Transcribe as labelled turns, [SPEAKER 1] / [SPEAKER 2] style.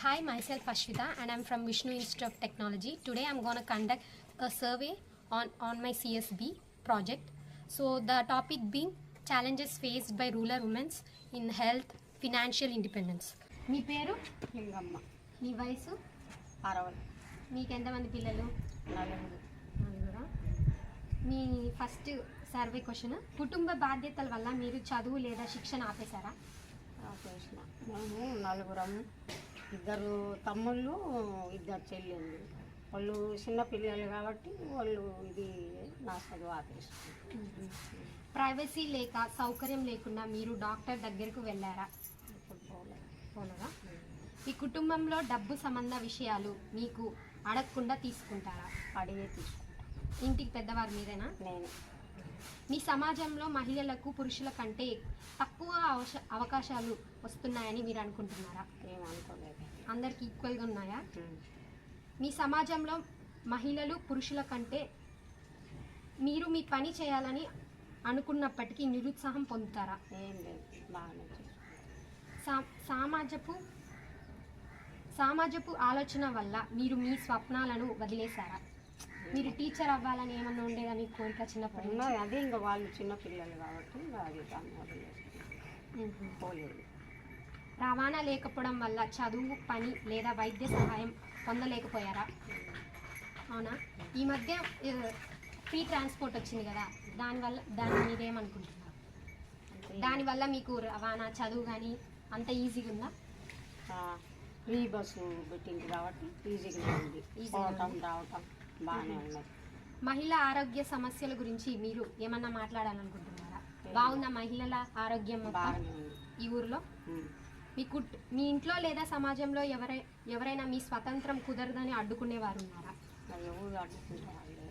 [SPEAKER 1] Hi, myself Ashwita and I'm from Vishnu Institute of Technology. Today I'm going to conduct a survey on my CSB project. So the topic being challenges faced by rural women in health, financial independence. మీ పేరు
[SPEAKER 2] లింగమ్మ
[SPEAKER 1] మీ వయసు
[SPEAKER 2] 60
[SPEAKER 1] మీకు ఎంతమంది పిల్లలు? నలుగురా? మీ first survey question, కుటుంబ బాధ్యతల వల్ల మీరు చదువు లేదా శిక్షణ ఆపేశారా?
[SPEAKER 2] చేసిన మేము నలుగురం, ఇద్దరు తమ్ముళ్ళు, ఇద్దరు చెల్లెళ్ళు. వాళ్ళు చిన్న పిల్లలు కాబట్టి వాళ్ళు ఇది నా చదువు ఆపేసుకున్నారు.
[SPEAKER 1] ప్రైవసీ లేక సౌకర్యం లేకుండా మీరు డాక్టర్ దగ్గరకు వెళ్ళారా? పోలేదా? ఈ కుటుంబంలో డబ్బు సంబంధ విషయాలు మీకు అడగకుండా తీసుకుంటారా?
[SPEAKER 2] అడిగే తీసుకుంటాం.
[SPEAKER 1] ఇంటికి పెద్దవారు మీరేనా?
[SPEAKER 2] నేను
[SPEAKER 1] మీ సమాజంలో మహిళలకు పురుషుల కంటే తక్కువ అవకాశాలు వస్తున్నాయని మీరు అనుకుంటున్నారా?
[SPEAKER 2] ఏమనుకోలేదు.
[SPEAKER 1] అందరికి ఈక్వల్గా ఉన్నాయా? మీ సమాజంలో మహిళలు పురుషుల కంటే మీరు మీ పని చేయాలని అనుకున్నప్పటికీ నిరుత్సాహం పొందుతారా?
[SPEAKER 2] ఏం లేదు, బాగానే
[SPEAKER 1] సామాజపు ఆలోచన వల్ల మీరు మీ స్వప్నాలను వదిలేశారా? మీరు టీచర్ అవ్వాలని ఏమన్నా ఉండేదా మీకు కోరిక చిన్నప్పటి?
[SPEAKER 2] అదే ఇంకా వాళ్ళు చిన్న పిల్లలు కాబట్టి అది దాన్ని వదిలేసుకున్నాం. పోలేదు.
[SPEAKER 1] రవాణా లేకపోవడం వల్ల చదువు, పని లేదా వైద్య సహాయం పొందలేకపోయారా? అవునా? ఈ మధ్య ఫ్రీ ట్రాన్స్పోర్ట్ వచ్చింది కదా, దాన్ని మీరేమనుకుంటున్నారు? దానివల్ల మీకు రవాణా, చదువు కానీ అంత ఈజీగా ఉందా?
[SPEAKER 2] ఫ్రీ బస్సు పెట్టింది కాబట్టి ఈజీగా ఉంది. పోవటం రావటం బాగానే ఉన్నాయి.
[SPEAKER 1] మహిళా ఆరోగ్య సమస్యల గురించి మీరు ఏమన్నా మాట్లాడాలనుకుంటున్నారా? బాగుందా మహిళల ఆరోగ్యం
[SPEAKER 2] బాగానే ఉంది
[SPEAKER 1] ఈ ఊరిలో? మీ ఇంట్లో లేదా సమాజంలో ఎవరైనా మీ స్వతంత్రం కుదరదని అడ్డుకునేవారు ఉన్నారా?
[SPEAKER 2] ఎవరు అడ్డుకుంటారు?